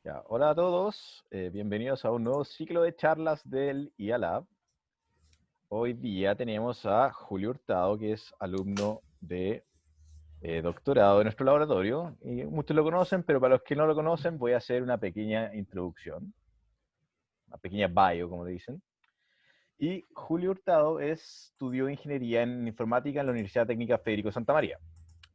Ya, hola a todos, bienvenidos a un nuevo ciclo de charlas del IA Lab. Hoy día tenemos a Julio Hurtado, que es alumno de doctorado de nuestro laboratorio. Y muchos lo conocen, pero para los que no lo conocen voy a hacer una pequeña introducción, una pequeña bio, como le dicen. Y Julio Hurtado estudió ingeniería en informática en la Universidad Técnica Federico Santa María.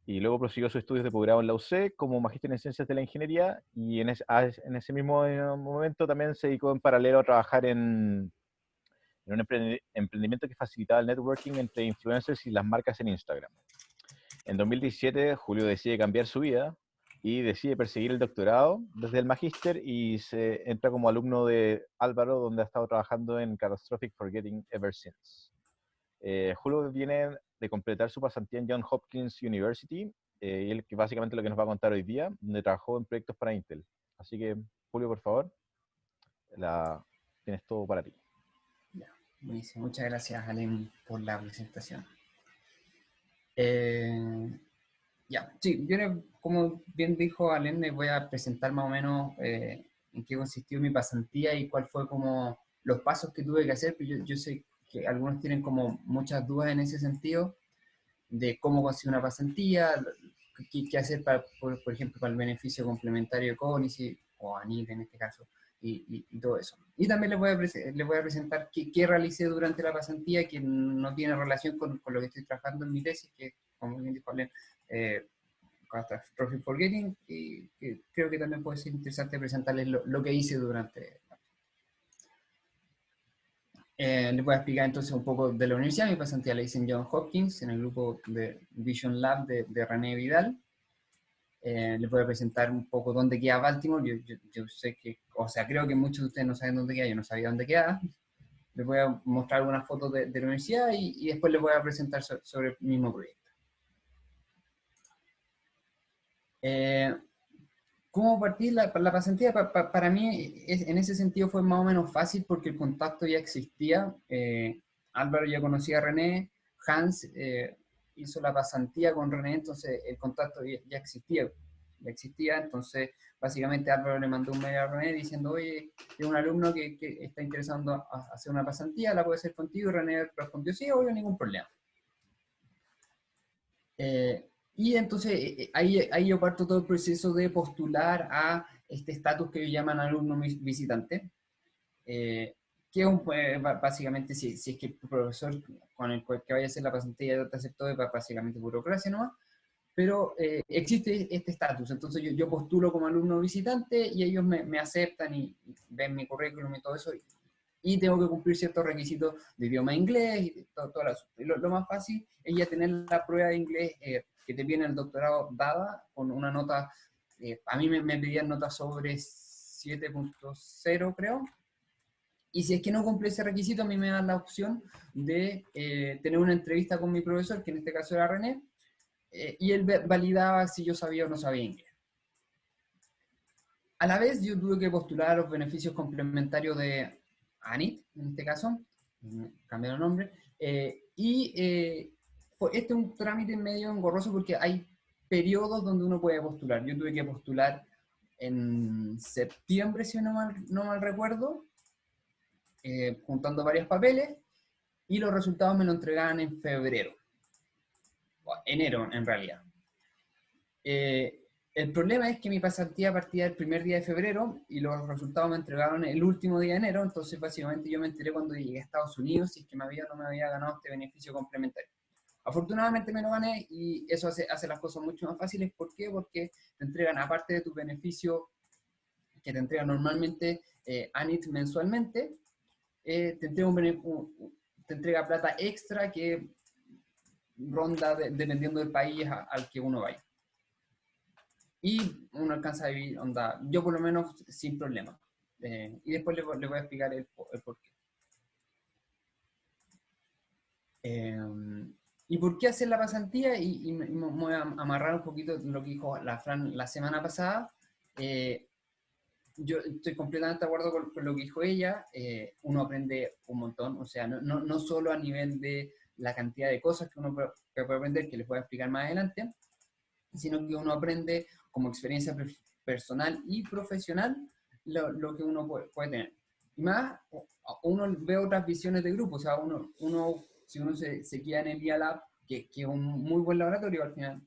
Y luego prosiguió sus estudios de posgrado en la UC como magíster en Ciencias de la Ingeniería y en ese mismo momento también se dedicó en paralelo a trabajar en un emprendimiento que facilitaba el networking entre influencers y las marcas en Instagram. En 2017, Julio decide cambiar su vida y decide perseguir el doctorado desde el magíster y se entra como alumno de Álvaro, donde ha estado trabajando en Catastrophic Forgetting ever since. Julio viene de completar su pasantía en Johns Hopkins University, y él que básicamente lo que nos va a contar hoy día, donde trabajó en proyectos para Intel. Así que, Julio, por favor, tienes todo para ti. Ya, buenísimo. Muchas gracias, Alem, por la presentación. Eh, sí, como bien dijo Alem, les voy a presentar más o menos en qué consistió mi pasantía y cuál fue como los pasos que tuve que hacer, pero yo sé que algunos tienen como muchas dudas en ese sentido, de cómo conseguir una pasantía, qué hacer, por ejemplo, para el beneficio complementario de CONICET, o ANIT en este caso, y todo eso. Y también les voy a presentar qué realicé durante la pasantía, que no tiene relación con lo que estoy trabajando en mi tesis, que, como bien dijo Alen, Catastrophic Forgetting, y que creo que también puede ser interesante presentarles lo que hice durante. Les voy a explicar entonces un poco de la universidad. Mi pasantía la hice en Johns Hopkins, en el grupo de Vision Lab de René Vidal. Les voy a presentar un poco dónde queda Baltimore. Yo sé que, o sea, creo que muchos de ustedes no saben dónde queda, yo no sabía dónde queda. Les voy a mostrar algunas fotos de la universidad y después les voy a presentar sobre el mismo proyecto. Eh, ¿Cómo partir la pasantía? Para mí, en ese sentido, fue más o menos fácil porque el contacto ya existía. Álvaro ya conocía a René, Hans hizo la pasantía con René, entonces el contacto ya existía. Ya existía, entonces básicamente Álvaro le mandó un mail a René diciendo, oye, hay un alumno que está interesado a hacer una pasantía, ¿la puede hacer contigo? Y René respondió, sí, obvio, ningún problema. Y entonces ahí yo parto todo el proceso de postular a este estatus que ellos llaman alumno visitante, que es básicamente si es que el profesor con el que vaya a hacer la pasantía te aceptó, es básicamente burocracia nomás, pero existe este estatus, entonces yo postulo como alumno visitante y ellos me aceptan y ven mi currículum y todo eso, y tengo que cumplir ciertos requisitos de idioma inglés y todo el asunto. Y lo más fácil es ya tener la prueba de inglés que te viene el doctorado dada con una nota, a mí me pedían notas sobre 7.0 creo, y si es que no cumple ese requisito, a mí me dan la opción de tener una entrevista con mi profesor, que en este caso era René, y él validaba si yo sabía o no sabía inglés. A la vez, yo tuve que postular a los beneficios complementarios de ANIT, en este caso, cambiaron el nombre, este es un trámite medio engorroso porque hay periodos donde uno puede postular. Yo tuve que postular en septiembre, si no mal recuerdo, juntando varios papeles, y los resultados me lo entregaban en febrero, o enero en realidad. Eh, el problema es que mi pasantía partía el primer día de febrero y los resultados me entregaron el último día de enero, entonces básicamente yo me enteré cuando llegué a Estados Unidos si es que me había o no me había ganado este beneficio complementario. Afortunadamente me lo gané y eso hace las cosas mucho más fáciles. ¿Por qué? Porque te entregan, aparte de tu beneficio que te entregan normalmente ANIT mensualmente, te entrega plata extra que ronda dependiendo del país al que uno vaya. Y uno alcanza a vivir, onda, yo por lo menos sin problema. Y después le voy a explicar el por qué. ¿Y por qué hacer la pasantía? Y me voy a amarrar un poquito lo que dijo la Fran la semana pasada. Yo estoy completamente de acuerdo con lo que dijo ella. Uno aprende un montón, o sea, no solo a nivel de la cantidad de cosas que uno puede aprender, que les voy a explicar más adelante, sino que uno aprende como experiencia personal y profesional lo que uno puede tener. Y más, uno ve otras visiones de grupo, o sea, si uno se queda en el IA-Lab, que es un muy buen laboratorio al final,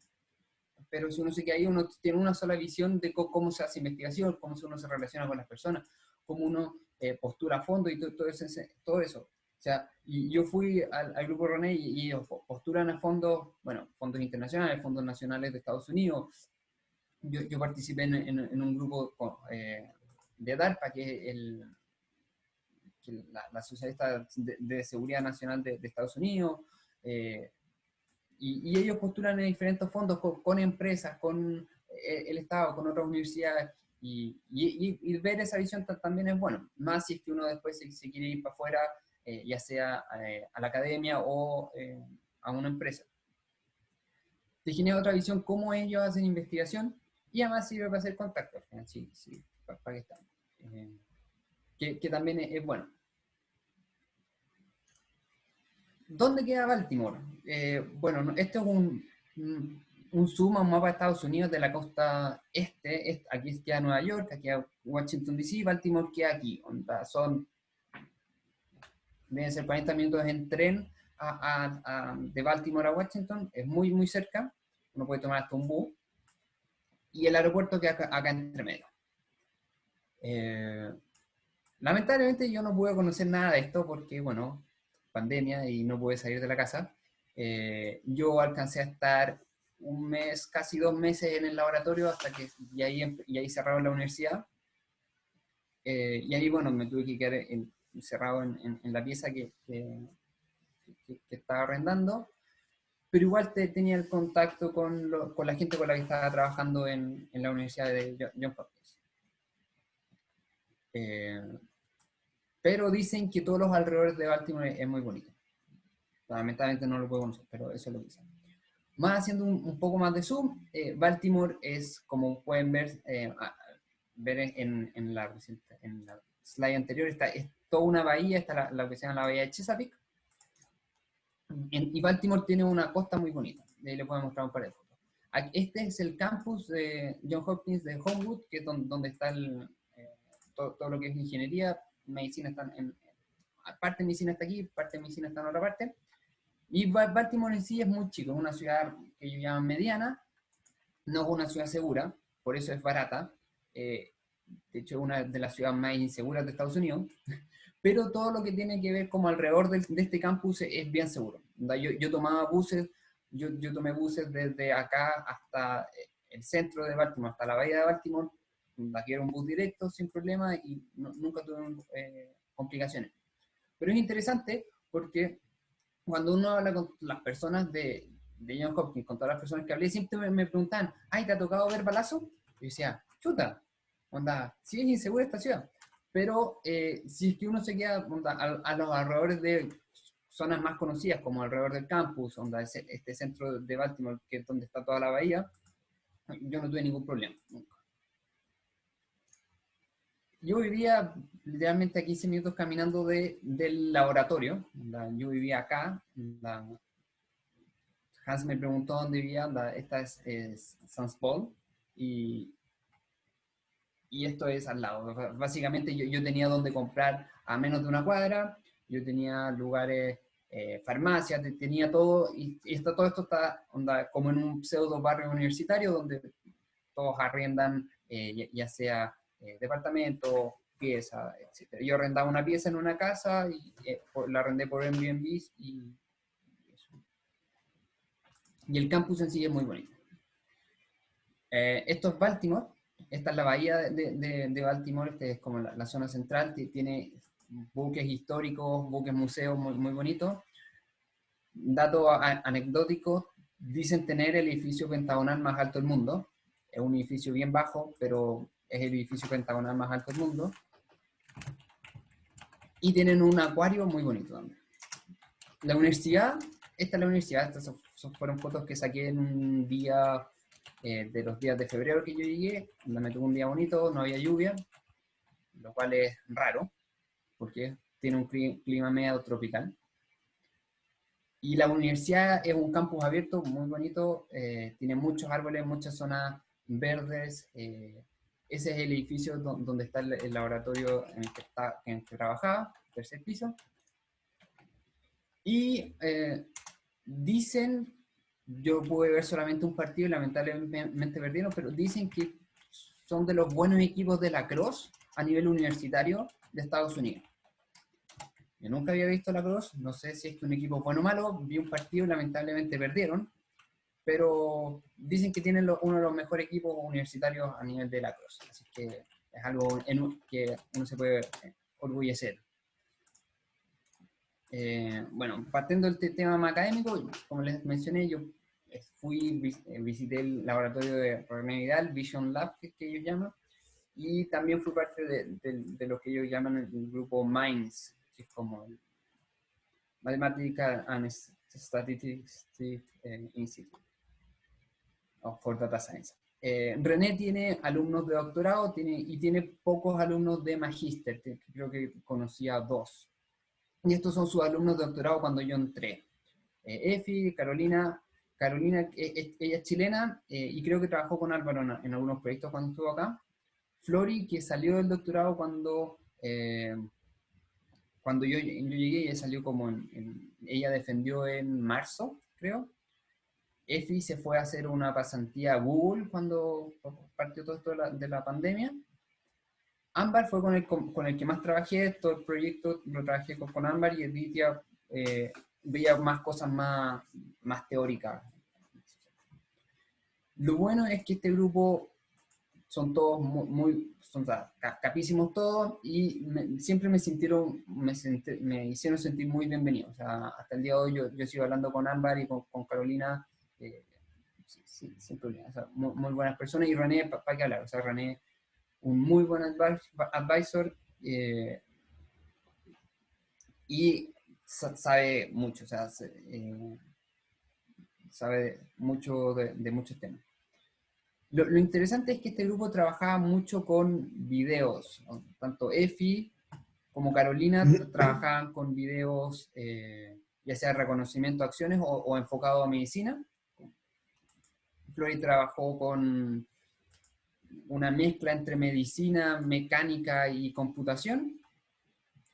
pero si uno se queda ahí, uno tiene una sola visión de cómo se hace investigación, cómo uno se relaciona con las personas, cómo uno postula a fondo y todo eso. O sea, y yo fui al grupo René y ellos postulan a fondos, bueno, fondos internacionales, fondos nacionales de Estados Unidos. Yo participé en un grupo de DARPA, que es la Sociedad de Seguridad Nacional de Estados Unidos, y ellos postulan en diferentes fondos con empresas, con el Estado, con otras universidades, y ver esa visión también es bueno, más si es que uno después se quiere ir para afuera, ya sea a la academia o a una empresa. Te genera otra visión cómo ellos hacen investigación, y además sirve para hacer contactos, sí, sí, para que están. Que también es bueno. ¿Dónde queda Baltimore? Bueno, este es un zoom a un mapa de Estados Unidos de la costa este. Aquí queda Nueva York, aquí queda Washington DC, Baltimore queda aquí. Deben ser 40 minutos en tren de Baltimore a Washington, es muy, muy cerca. Uno puede tomar hasta un bus. Y el aeropuerto queda acá entre medio. Lamentablemente yo no pude conocer nada de esto porque, bueno, pandemia y no pude salir de la casa. Yo alcancé a estar un mes, casi 2 meses en el laboratorio hasta que, y ahí cerraron la universidad. Y ahí, bueno, me tuve que quedar encerrado en la pieza que estaba arrendando, pero igual tenía el contacto con la gente con la que estaba trabajando en la Universidad de Johns Hopkins. Pero dicen que todos los alrededores de Baltimore es muy bonito. Lamentablemente no lo puedo conocer, pero eso es lo que dicen. Más haciendo un poco más de zoom, Baltimore es, como pueden ver, en la slide anterior, es toda una bahía, está lo que se llama la bahía de Chesapeake, y Baltimore tiene una costa muy bonita. De ahí les voy a mostrar un par de fotos. Este es el campus de Johns Hopkins de Homewood, que es donde está todo lo que es ingeniería, medicina está parte de medicina está aquí, parte de medicina está en otra parte. Y Baltimore en sí es muy chico, es una ciudad que ellos llaman mediana, no es una ciudad segura, por eso es barata. De hecho, es una de las ciudades más inseguras de Estados Unidos. Pero todo lo que tiene que ver como alrededor de este campus es bien seguro. Yo tomaba buses, yo tomé buses desde acá hasta el centro de Baltimore, hasta la bahía de Baltimore, aquí era un bus directo sin problema y nunca tuve complicaciones. Pero es interesante porque cuando uno habla con las personas de Johns Hopkins, con todas las personas que hablé, siempre me preguntan, ay, ¿te ha tocado ver balazos? Y yo decía, chuta, onda, sí es insegura esta ciudad, pero si es que uno se queda onda, a los alrededores de zonas más conocidas, como alrededor del campus, onda, este centro de Baltimore, que es donde está toda la bahía, yo no tuve ningún problema, nunca. Yo vivía literalmente a 15 minutos caminando del laboratorio, onda, yo vivía acá, onda, Hans me preguntó dónde vivía, onda, esta es Sans Paul, y, y esto es al lado. Básicamente yo tenía donde comprar a menos de una cuadra, yo tenía lugares, farmacias, tenía todo, y todo esto está onda, como en un pseudo barrio universitario donde todos arriendan, ya sea departamento, pieza, etc. Yo arrendaba una pieza en una casa y la arrendé por Airbnb y el campus en sí es muy bonito. Esto es Baltimore, esta es la bahía de Baltimore, este es como la zona central, tiene buques históricos, buques museos muy, muy bonitos. Dato anecdótico, dicen tener el edificio pentagonal más alto del mundo. Es un edificio bien bajo, pero es el edificio pentagonal más alto del mundo. Y tienen un acuario muy bonito también. La universidad, esta es la universidad, estas fueron fotos que saqué en un día de los días de febrero que yo llegué, donde me tuvo un día bonito, no había lluvia, lo cual es raro, porque tiene un clima medio tropical. Y la universidad es un campus abierto, muy bonito, tiene muchos árboles, muchas zonas verdes, ese es el edificio donde está el laboratorio en el que trabajaba, tercer piso. Y dicen, yo pude ver solamente un partido y lamentablemente perdieron, pero dicen que son de los buenos equipos de lacrosse a nivel universitario de Estados Unidos. Yo nunca había visto lacrosse, no sé si es que un equipo es bueno o malo, vi un partido y lamentablemente perdieron, pero dicen que tienen uno de los mejores equipos universitarios a nivel de lacrosse, así que es algo que uno se puede orgullecer. Bueno, partiendo del tema más académico, como les mencioné, yo visité el laboratorio de René Vidal, Vision Lab, que ellos llaman, y también fui parte de lo que ellos llaman el grupo MINDS, que es como el Mathematical and Statistics Institute for Data Science. René tiene alumnos de doctorado y tiene pocos alumnos de magíster, creo que conocía 2. Y estos son sus alumnos de doctorado cuando yo entré. Efi, Carolina, ella es chilena y creo que trabajó con Álvaro en algunos proyectos cuando estuvo acá. Flori, que salió del doctorado cuando yo llegué, ella salió como ella defendió en marzo, creo. Efi se fue a hacer una pasantía a Google cuando partió todo esto de la pandemia. Ámbar fue con el que más trabajé, todo el proyecto lo trabajé con Ámbar, y Edithia veía más cosas más teóricas. Lo bueno es que este grupo son todos son capísimos todos, y siempre me hicieron sentir muy bienvenido. O sea, hasta el día de hoy yo sigo hablando con Ámbar y con Carolina, sí, sin problema. O sea, muy buenas personas, y René, para qué hablar, o sea, René, un muy buen advisor, y sabe mucho, o sea, sabe mucho de muchos temas. Lo interesante es que este grupo trabajaba mucho con videos, ¿no? Tanto Efi como Carolina trabajaban con videos, ya sea reconocimiento de acciones o enfocado a medicina. Flori trabajó con una mezcla entre medicina, mecánica y computación.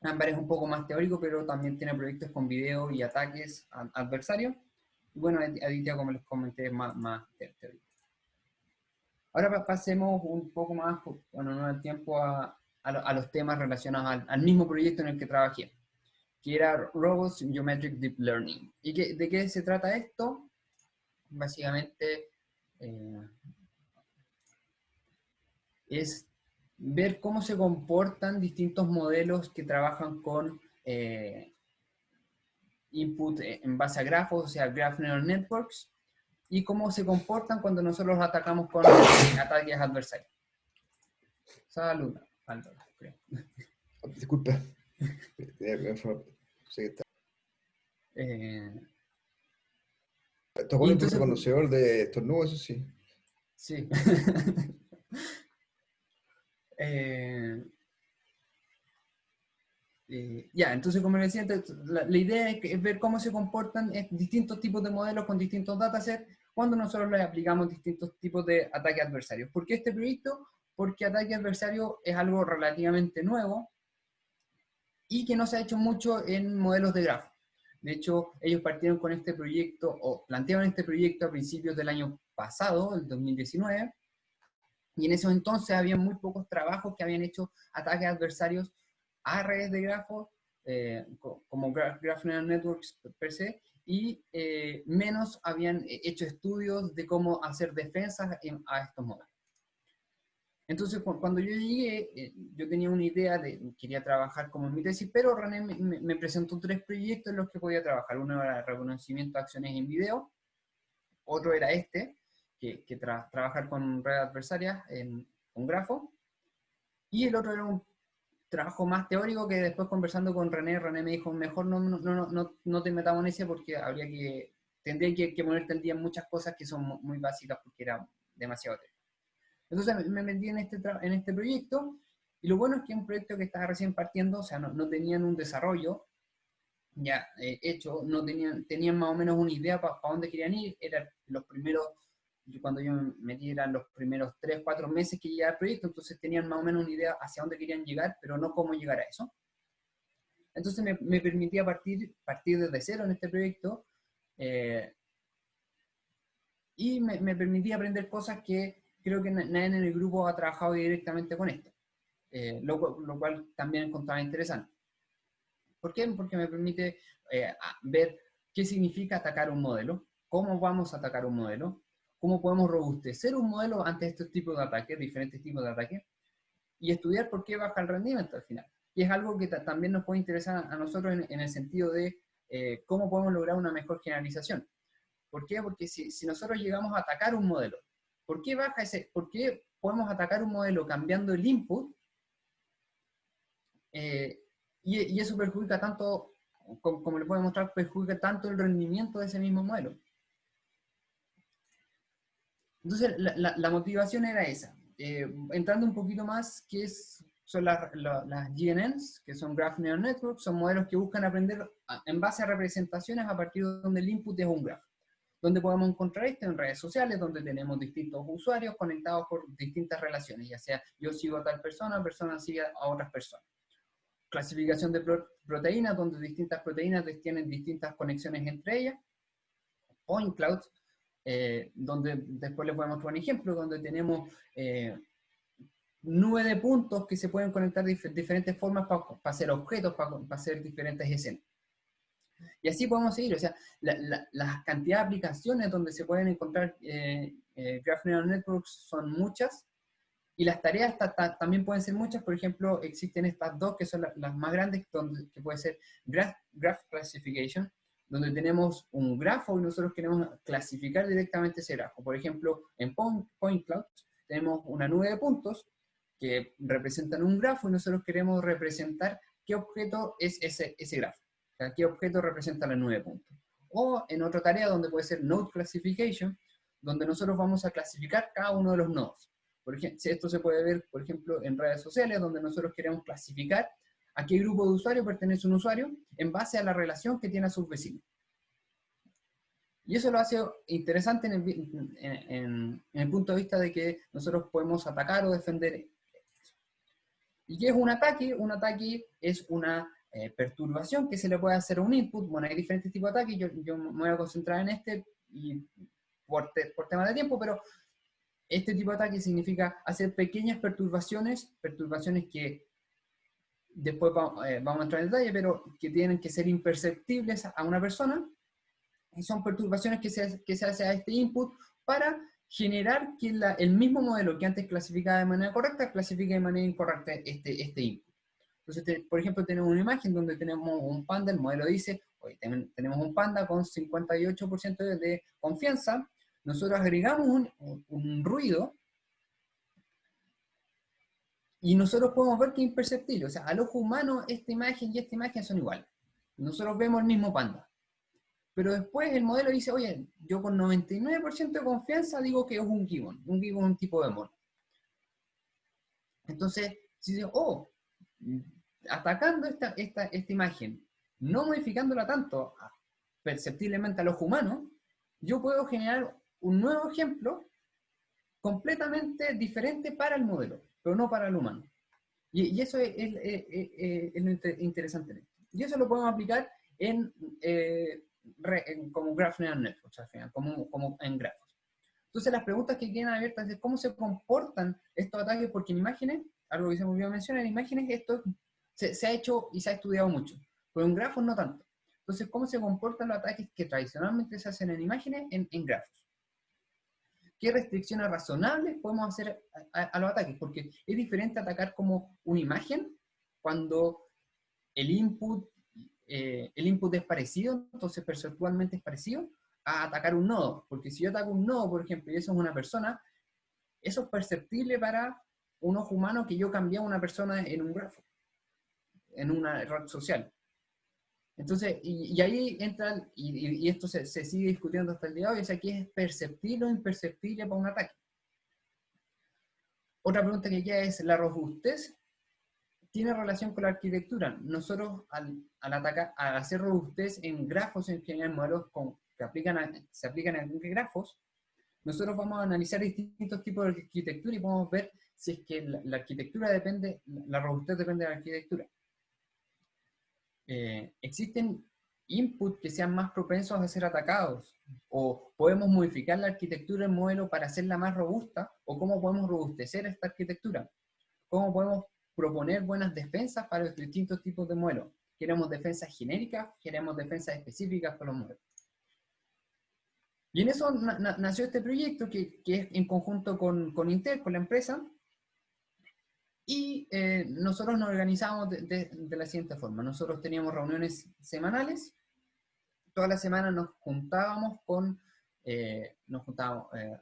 Ámbar es un poco más teórico, pero también tiene proyectos con video y ataques adversarios. Y bueno, Aditya, como les comenté, es más teórico. Ahora pasemos un poco más, bueno, no el tiempo, a los temas relacionados al mismo proyecto en el que trabajé, que era Robots Geometric Deep Learning. ¿Y de qué se trata esto? Básicamente es ver cómo se comportan distintos modelos que trabajan con input en base a grafos, o sea, Graph Neural Networks, y cómo se comportan cuando nosotros los atacamos con ataques adversarios. Salud, Álvaro, creo. Disculpa. Tocó un reconocedor de estornudo, eso sí. Sí. Ya, entonces como les decía, la idea es ver cómo se comportan distintos tipos de modelos con distintos datasets cuando nosotros les aplicamos distintos tipos de ataques adversarios. ¿Por qué este proyecto? Porque ataque adversario es algo relativamente nuevo y que no se ha hecho mucho en modelos de grafo. De hecho, ellos partieron con este proyecto, o plantearon este proyecto a principios del año pasado, el 2019, y en esos entonces había muy pocos trabajos que habían hecho ataques adversarios a redes de grafos, como Graph Neural Networks per se, y menos habían hecho estudios de cómo hacer defensas a estos modelos. Entonces, cuando yo llegué, yo tenía una idea quería trabajar como en mi tesis, pero René me presentó 3 proyectos en los que podía trabajar. Uno era reconocimiento de acciones en video, otro era trabajar con redes adversarias con grafo, y el otro era un trabajo más teórico que después, conversando con René me dijo, mejor no te metamos en ese, porque tendría que ponerte al día en muchas cosas que son muy básicas, porque era demasiado teórico. Entonces me metí en este proyecto, y lo bueno es que es un proyecto que estaba recién partiendo, o sea, no tenían un desarrollo ya hecho, tenían más o menos una idea para dónde querían ir, eran los primeros cuando yo me metí eran los primeros 3, 4 meses que llevaba el proyecto, entonces tenían más o menos una idea hacia dónde querían llegar, pero no cómo llegar a eso. Entonces me permitía partir desde cero en este proyecto, y me permitía aprender cosas que creo que nadie en el grupo ha trabajado directamente con esto, lo cual también encontraba interesante. ¿Por qué? Porque me permite ver qué significa atacar un modelo, cómo vamos a atacar un modelo, cómo podemos robustecer un modelo ante estos tipos de ataques, diferentes tipos de ataques, y estudiar por qué baja el rendimiento al final. Y es algo que también nos puede interesar a nosotros en el sentido de cómo podemos lograr una mejor generalización. ¿Por qué? Porque si nosotros llegamos a atacar un modelo, ¿por qué podemos atacar un modelo cambiando el input? Y eso perjudica tanto, como le puedo mostrar, perjudica tanto el rendimiento de ese mismo modelo. Entonces, la motivación era esa. Entrando un poquito más, son las GNNs, que son Graph Neural Networks, son modelos que buscan aprender en base a representaciones a partir de donde el input es un graph. ¿Dónde podemos encontrar esto? En redes sociales, donde tenemos distintos usuarios conectados por distintas relaciones, ya sea yo sigo a tal persona, persona sigue a otras personas. Clasificación de proteínas, donde distintas proteínas tienen distintas conexiones entre ellas. Point clouds, donde después les voy a mostrar un ejemplo, donde tenemos nube de puntos que se pueden conectar de diferentes formas para hacer objetos, para hacer diferentes escenas. Y así podemos seguir, o sea, las cantidad de aplicaciones donde se pueden encontrar Graph Neural Networks son muchas, y las tareas también pueden ser muchas. Por ejemplo, existen estas dos que son las más grandes, que puede ser Graph Classification, donde tenemos un grafo y nosotros queremos clasificar directamente ese grafo. Por ejemplo, en Point Clouds tenemos una nube de puntos que representan un grafo y nosotros queremos representar qué objeto es ese grafo. O sea, qué objeto representa la nube de puntos. O en otra tarea donde puede ser Node Classification, donde nosotros vamos a clasificar cada uno de los nodos. Por ejemplo, esto se puede ver, por ejemplo, en redes sociales, donde nosotros queremos clasificar a qué grupo de usuarios pertenece un usuario en base a la relación que tiene a sus vecinos. Y eso lo hace interesante en el punto de vista de que nosotros podemos atacar o defender. ¿Y qué es un ataque? Un ataque es una perturbación que se le puede hacer a un input. Bueno, hay diferentes tipos de ataques, yo me voy a concentrar en este y por temas de tiempo, pero este tipo de ataque significa hacer pequeñas perturbaciones que después vamos a entrar en detalle, pero que tienen que ser imperceptibles a una persona, y son perturbaciones que se hace a este input para generar que el mismo modelo que antes clasificaba de manera correcta, clasifique de manera incorrecta este input. Entonces, por ejemplo, tenemos una imagen donde tenemos un panda, el modelo dice, oye, tenemos un panda con 58% de confianza, nosotros agregamos un ruido, y nosotros podemos ver que es imperceptible. O sea, al ojo humano esta imagen y esta imagen son iguales. Nosotros vemos el mismo panda. Pero después el modelo dice, oye, yo con 99% de confianza digo que es un gibbon. Un gibbon es un tipo de mono. Entonces, si digo, atacando esta imagen, no modificándola tanto perceptiblemente al ojo humano, yo puedo generar un nuevo ejemplo completamente diferente para el modelo, pero no para el humano. Y eso es lo interesante. Y eso lo podemos aplicar como Graph Neural Networks, al final, como en grafos. Entonces las preguntas que quedan abiertas es cómo se comportan estos ataques, porque en imágenes, algo que se me olvidó mencionar, en imágenes esto se ha hecho y se ha estudiado mucho, pero en grafos no tanto. Entonces, ¿cómo se comportan los ataques que tradicionalmente se hacen en imágenes en grafos? ¿Qué restricciones razonables podemos hacer a los ataques? Porque es diferente atacar como una imagen cuando el input es parecido, entonces perceptualmente es parecido, a atacar un nodo. Porque si yo ataco un nodo, por ejemplo, y eso es una persona, eso es perceptible para un ojo humano que yo cambié a una persona en un grafo, en una red social. Entonces, y ahí entra, y esto se sigue discutiendo hasta el día de hoy, o sea, ¿qué es perceptible o imperceptible para un ataque? Otra pregunta que queda es, ¿la robustez tiene relación con la arquitectura? Nosotros, al hacer robustez en grafos, en general, modelos se aplican en grafos, nosotros vamos a analizar distintos tipos de arquitectura y podemos ver si es que la arquitectura depende, la robustez depende de la arquitectura. Existen inputs que sean más propensos a ser atacados, o podemos modificar la arquitectura del modelo para hacerla más robusta, o cómo podemos robustecer esta arquitectura, cómo podemos proponer buenas defensas para los distintos tipos de modelos. Queremos defensas genéricas, queremos defensas específicas para los modelos. Y en eso nació este proyecto que es en conjunto con Intel, con la empresa, y nosotros nos organizamos de la siguiente forma. Nosotros teníamos reuniones semanales, toda la semana nos juntábamos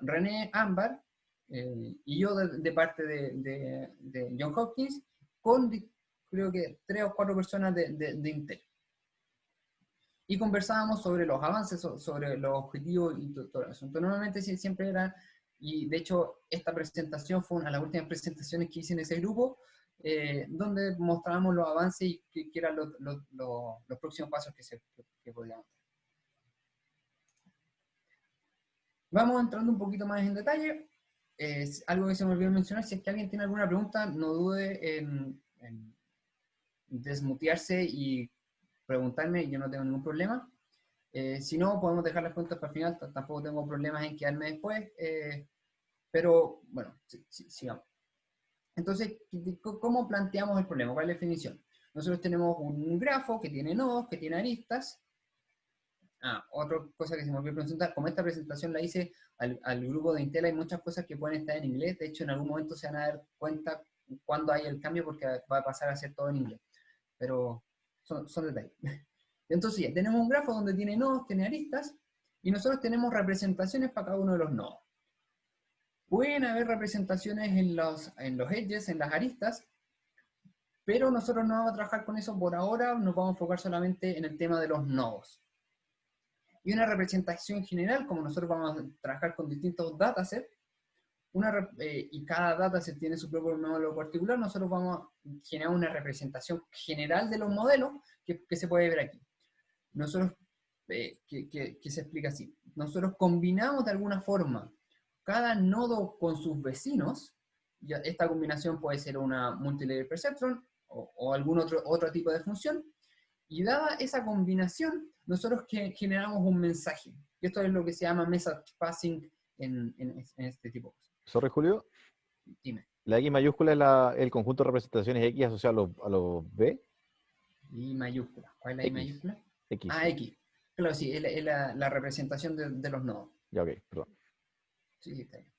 René, Ámbar, y yo de parte de John Hopkins, creo que 3 o 4 personas de Intel. Y conversábamos sobre los avances, sobre los objetivos y todo eso. Entonces, normalmente siempre era, y de hecho esta presentación fue una de las últimas presentaciones que hice en ese grupo, donde mostrábamos los avances y qué eran los próximos pasos que podíamos dar. Vamos entrando un poquito más en detalle. Algo que se me olvidó mencionar, si es que alguien tiene alguna pregunta, no dude en desmutearse y preguntarme, yo no tengo ningún problema. Si no, podemos dejar las preguntas para el final, tampoco tengo problemas en quedarme después, pero bueno, sigamos. Entonces, ¿cómo planteamos el problema? ¿Cuál es la definición? Nosotros tenemos un grafo que tiene nodos, que tiene aristas. Otra cosa que se me olvidó presentar, como esta presentación la hice al grupo de Intel, hay muchas cosas que pueden estar en inglés, de hecho en algún momento se van a dar cuenta cuando hay el cambio, porque va a pasar a ser todo en inglés, pero son detalles. Entonces ya, tenemos un grafo donde tiene nodos, tiene aristas, y nosotros tenemos representaciones para cada uno de los nodos. Pueden haber representaciones en los edges, en las aristas, pero nosotros no vamos a trabajar con eso por ahora, nos vamos a enfocar solamente en el tema de los nodos. Y una representación general, como nosotros vamos a trabajar con distintos datasets, y cada dataset tiene su propio modelo particular, nosotros vamos a generar una representación general de los modelos que se puede ver aquí. Nosotros, que se explica así, nosotros combinamos de alguna forma cada nodo con sus vecinos. Esta combinación puede ser una multilayer perceptron o algún otro tipo de función, y dada esa combinación, nosotros generamos un mensaje. Y esto es lo que se llama message passing en este tipo de cosas. Sorry, Julio. Dime. ¿La X mayúscula es el conjunto de representaciones X asociado a los B? Y mayúscula. ¿Cuál es la I mayúscula? X. Sí. X. Claro, sí, es la representación de los nodos. Ya, ok, perdón. Sí, está bien.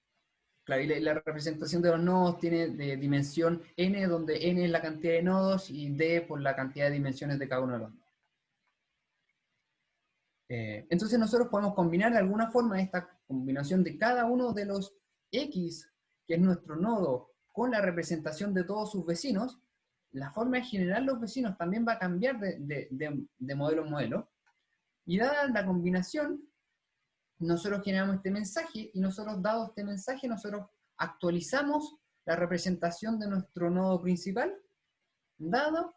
Claro, y la representación de los nodos tiene de dimensión n, donde n es la cantidad de nodos y d por la cantidad de dimensiones de cada uno de los nodos. Entonces nosotros podemos combinar de alguna forma esta combinación de cada uno de los X, que es nuestro nodo, con la representación de todos sus vecinos. La forma de generar los vecinos también va a cambiar de modelo en modelo. Y dada la combinación, nosotros generamos este mensaje, y nosotros, dado este mensaje, nosotros actualizamos la representación de nuestro nodo principal, dado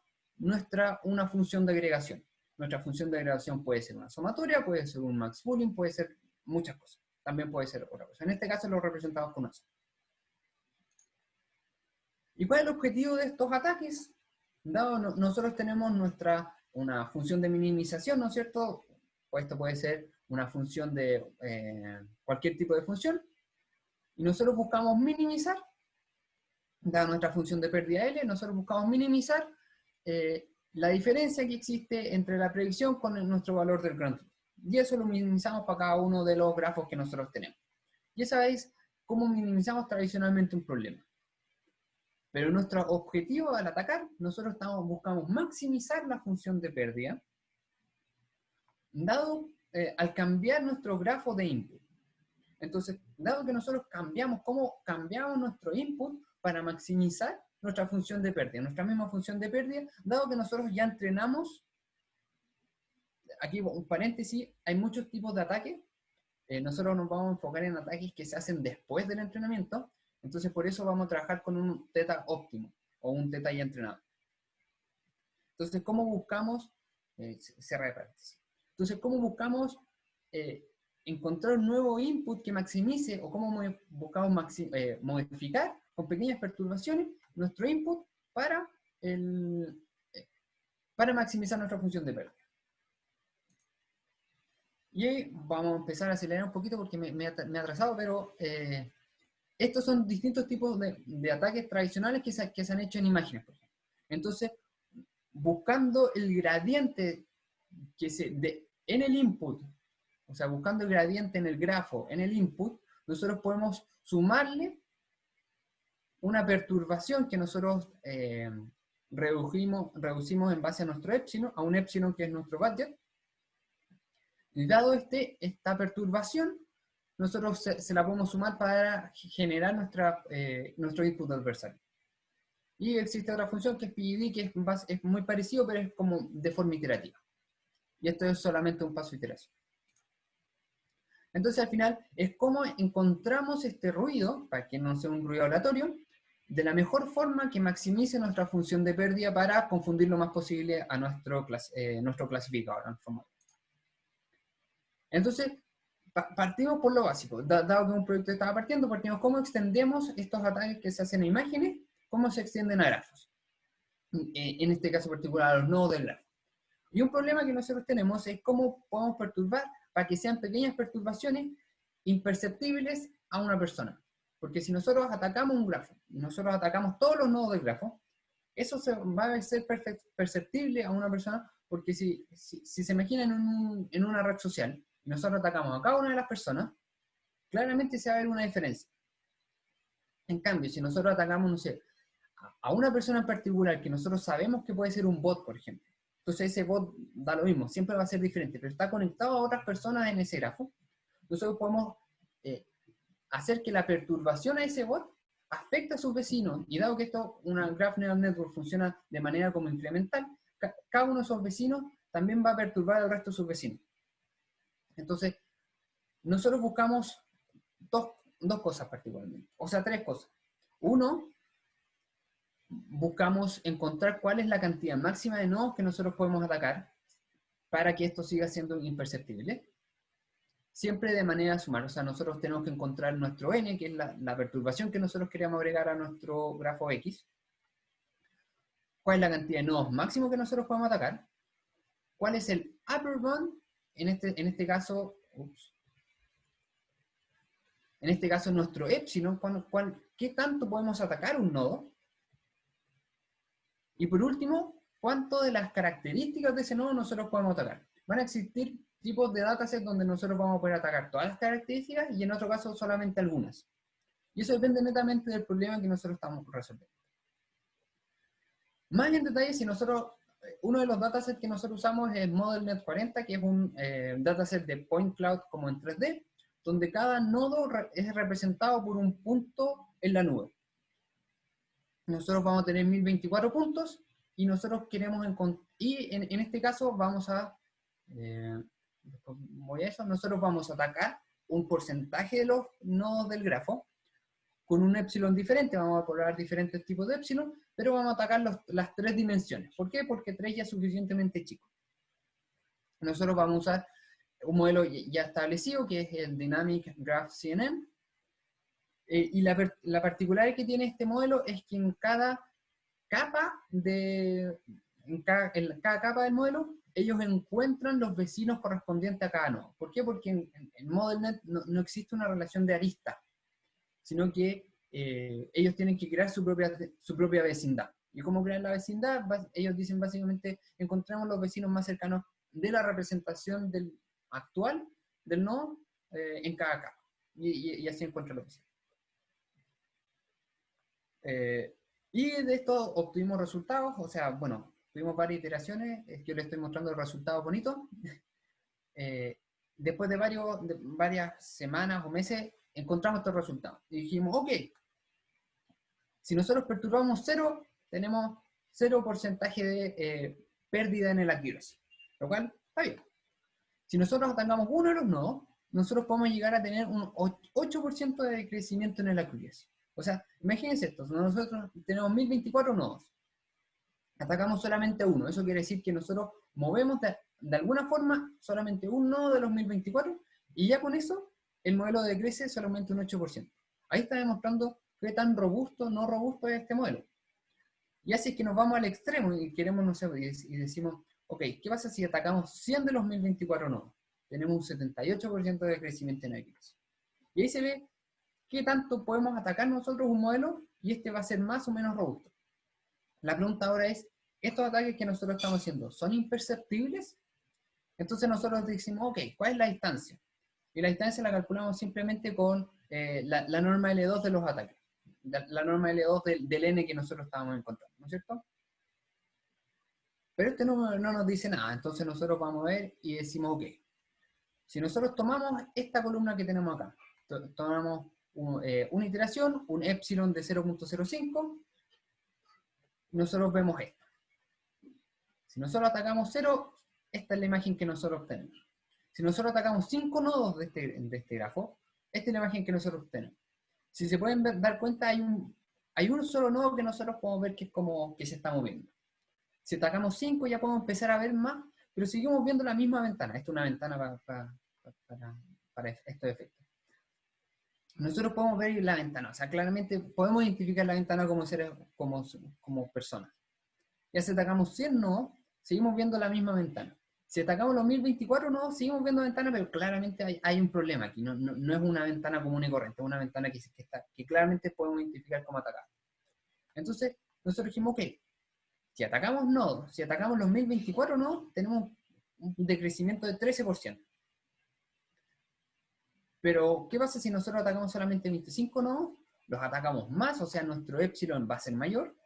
una función de agregación. Nuestra función de agregación puede ser una sumatoria, puede ser un max boolean, puede ser muchas cosas. También puede ser otra cosa. En este caso lo representamos con eso. ¿Y cuál es el objetivo de estos ataques? Dado nosotros tenemos una función de minimización, ¿no es cierto? O esto puede ser una función de cualquier tipo de función. Y nosotros buscamos minimizar, dada nuestra función de pérdida L, nosotros buscamos minimizar la diferencia que existe entre la predicción con nuestro valor del ground truth. Y eso lo minimizamos para cada uno de los grafos que nosotros tenemos. Y esa es cómo minimizamos tradicionalmente un problema. Pero nuestro objetivo al atacar, nosotros buscamos maximizar la función de pérdida, dado al cambiar nuestro grafo de input. Entonces, dado que nosotros cómo cambiamos nuestro input para maximizar nuestra función de pérdida, nuestra misma función de pérdida, dado que nosotros ya entrenamos, aquí un paréntesis, hay muchos tipos de ataques, nosotros nos vamos a enfocar en ataques que se hacen después del entrenamiento, entonces por eso vamos a trabajar con un teta óptimo, o un teta ya entrenado. Entonces, ¿cómo buscamos, cierra de paréntesis? Entonces, ¿cómo buscamos encontrar un nuevo input que maximice, o cómo buscamos modificar con pequeñas perturbaciones nuestro input para, para maximizar nuestra función de pérdida. Y vamos a empezar a acelerar un poquito porque me he atrasado, pero estos son distintos tipos de ataques tradicionales que se han hecho en imágenes, por ejemplo. Entonces, buscando el gradiente en el input, o sea, buscando el gradiente en el grafo, en el input, nosotros podemos sumarle una perturbación que nosotros reducimos en base a nuestro épsilon, a un épsilon que es nuestro budget. Y dado esta perturbación, nosotros se la podemos sumar para generar nuestro input adversario. Y existe otra función que es PID, que es muy parecido, pero es como de forma iterativa. Y esto es solamente un paso de iteración. Entonces, al final, es cómo encontramos este ruido, para que no sea un ruido aleatorio, de la mejor forma que maximice nuestra función de pérdida para confundir lo más posible a nuestro clasificador, a nuestro modelo. Entonces, partimos por lo básico. Dado que un proyecto estaba partiendo, partimos cómo extendemos estos ataques que se hacen a imágenes, cómo se extienden a grafos. En este caso particular, a los nodos del grafo. Y un problema que nosotros tenemos es cómo podemos perturbar para que sean pequeñas perturbaciones imperceptibles a una persona. Porque si nosotros atacamos un grafo, y nosotros atacamos todos los nodos del grafo, eso va a ser perceptible a una persona, porque si se imaginan en una red social, y nosotros atacamos a cada una de las personas, claramente se va a ver una diferencia. En cambio, si nosotros atacamos, no sé, a una persona en particular que nosotros sabemos que puede ser un bot, por ejemplo, entonces ese bot da lo mismo, siempre va a ser diferente, pero está conectado a otras personas en ese grafo, nosotros podemos hacer que la perturbación a ese bot afecte a sus vecinos, y dado que una Graph Neural Network funciona de manera como incremental, cada uno de esos vecinos también va a perturbar al resto de sus vecinos. Entonces, nosotros buscamos dos cosas particularmente, o sea, tres cosas. Uno, buscamos encontrar cuál es la cantidad máxima de nodos que nosotros podemos atacar para que esto siga siendo imperceptible. Siempre de manera sumar, o sea, nosotros tenemos que encontrar nuestro n, que es la perturbación que nosotros queríamos agregar a nuestro grafo X. ¿Cuál es la cantidad de nodos máximo que nosotros podemos atacar? ¿Cuál es el upper bound? En este caso, nuestro epsilon, ¿qué tanto podemos atacar un nodo? Y por último, ¿cuánto de las características de ese nodo nosotros podemos atacar? Van a existir tipos de datasets donde nosotros vamos a poder atacar todas las características y en otro caso solamente algunas. Y eso depende netamente del problema que nosotros estamos resolviendo. Más en detalle, uno de los datasets que nosotros usamos es ModelNet 40, que es un dataset de point cloud como en 3D, donde cada nodo es representado por un punto en la nube. Nosotros vamos a tener 1024 puntos y nosotros queremos encontrar, y en este caso vamos a, nosotros vamos a atacar un porcentaje de los nodos del grafo con un épsilon diferente, vamos a probar diferentes tipos de épsilon, pero vamos a atacar las tres dimensiones. ¿Por qué? Porque 3 ya es suficientemente chico. Nosotros vamos a usar un modelo ya establecido, que es el Dynamic Graph CNN, y la particularidad que tiene este modelo es que en cada capa del modelo, ellos encuentran los vecinos correspondientes a cada nodo. ¿Por qué? Porque en ModelNet no existe una relación de arista, sino que ellos tienen que crear su propia vecindad. ¿Y cómo crean la vecindad? Ellos dicen básicamente, encontramos los vecinos más cercanos de la representación actual del nodo en cada capa. Y así encuentran los vecinos. Y de esto obtuvimos resultados, o sea, bueno, tuvimos varias iteraciones, yo les estoy mostrando el resultado bonito. Después de varias semanas o meses, encontramos estos resultados. Y dijimos, ok, si nosotros perturbamos 0, tenemos 0% de pérdida en el accuracy, lo cual está bien. Si nosotros atacamos uno de los nodos, nosotros podemos llegar a tener un 8% de crecimiento en el accuracy. O sea, imagínense esto, nosotros tenemos 1024 nodos, atacamos solamente uno, eso quiere decir que nosotros movemos de alguna forma solamente un nodo de los 1024 Y ya con eso, el modelo decrece solamente un 8%. Ahí está demostrando qué tan robusto o no robusto es este modelo. Y así es que nos vamos al extremo y queremos, no sé, y decimos, ok, ¿qué pasa si atacamos 100 de los 1024 nodos? Tenemos un 78% de crecimiento en accuracy. Y ahí se ve qué tanto podemos atacar nosotros un modelo y este va a ser más o menos robusto. La pregunta ahora es, ¿estos ataques que nosotros estamos haciendo son imperceptibles? Entonces nosotros decimos, ok, ¿cuál es la distancia? Y la distancia la calculamos simplemente con la norma L2 de los ataques. La norma L2 del N que nosotros estábamos encontrando, ¿no es cierto? Pero este no nos dice nada, entonces nosotros vamos a ver y decimos, ok, si nosotros tomamos esta columna que tenemos acá, tomamos una iteración, un epsilon de 0.05, nosotros vemos esto. Si nosotros atacamos 0, esta es la imagen que nosotros obtenemos. Si nosotros atacamos 5 nodos de este grafo, esta es la imagen que nosotros obtenemos. Si se pueden dar cuenta, hay un solo nodo que nosotros podemos ver que es como que se está moviendo. Si atacamos 5 ya podemos empezar a ver más, pero seguimos viendo la misma ventana. Esta es una ventana para estos efectos. Nosotros podemos ver la ventana, o sea, claramente podemos identificar la ventana como seres, como personas. Ya si atacamos 100 nodos, seguimos viendo la misma ventana. Si atacamos los 1024 nodos, seguimos viendo ventana, pero claramente hay un problema aquí. No es una ventana común y corriente, es una ventana que claramente podemos identificar como atacada. Entonces, nosotros dijimos, ok, si atacamos nodos, si atacamos los 1024 nodos, tenemos un decrecimiento de 13%. Pero, ¿qué pasa si nosotros atacamos solamente 25 nodos? Los atacamos más, o sea, nuestro epsilon va a ser mayor,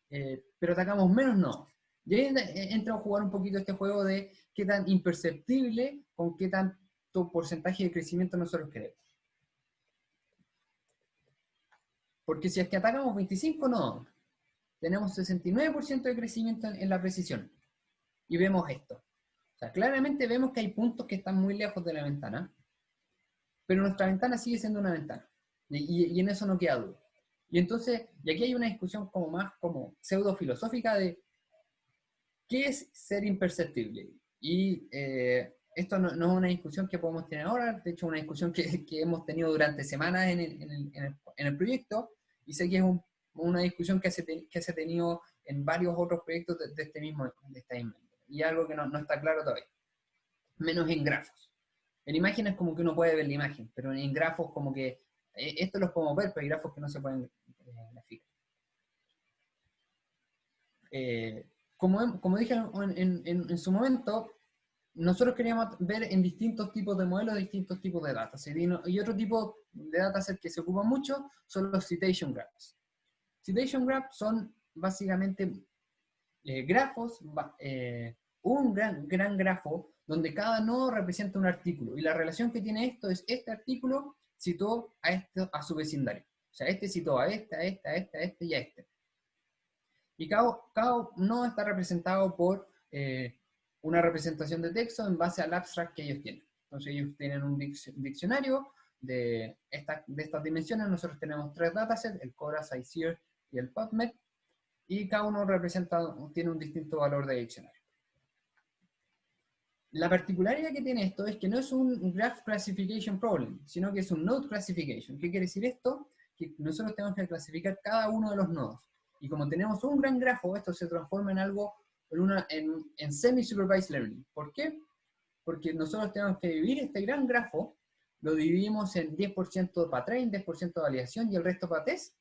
pero atacamos menos nodos. Y ahí entra a jugar un poquito este juego de qué tan imperceptible, con qué tanto porcentaje de crecimiento nosotros queremos. Porque si es que atacamos 25 nodos, tenemos 69% de crecimiento en la precisión. Y vemos esto. O sea, claramente vemos que hay puntos que están muy lejos de la ventana, pero nuestra ventana sigue siendo una ventana. Y en eso no queda duda. Y entonces, y aquí hay una discusión como más como pseudo-filosófica de ¿qué es ser imperceptible? Y esto no es una discusión que podemos tener ahora, de hecho es una discusión que hemos tenido durante semanas en el proyecto, y sé que es una discusión que se ha tenido en varios otros proyectos de esta misma y algo que no está claro todavía, menos en grafos. En imágenes como que uno puede ver la imagen, pero en grafos como que, esto los podemos ver, pero hay grafos que no se pueden graficar. Como dije en su momento, nosotros queríamos ver en distintos tipos de modelos, distintos tipos de datasets. Y otro tipo de dataset que se ocupa mucho son los citation graphs. Citation graphs son básicamente grafos, un gran grafo donde cada nodo representa un artículo. Y la relación que tiene esto es este artículo citó a su vecindario. O sea, este citó a este y a este. Y cada nodo está representado por una representación de texto en base al abstract que ellos tienen. Entonces ellos tienen un diccionario de estas dimensiones. Nosotros tenemos 3 datasets, el Cora, Icir y el PubMed, y cada uno tiene un distinto valor de diccionario. La particularidad que tiene esto es que no es un Graph Classification Problem, sino que es un Node Classification. ¿Qué quiere decir esto? Que nosotros tenemos que clasificar cada uno de los nodos. Y como tenemos un gran grafo, esto se transforma en algo, en semi-supervised learning. ¿Por qué? Porque nosotros tenemos que dividir este gran grafo, lo dividimos en 10% para train, 10% de validación y el resto para test.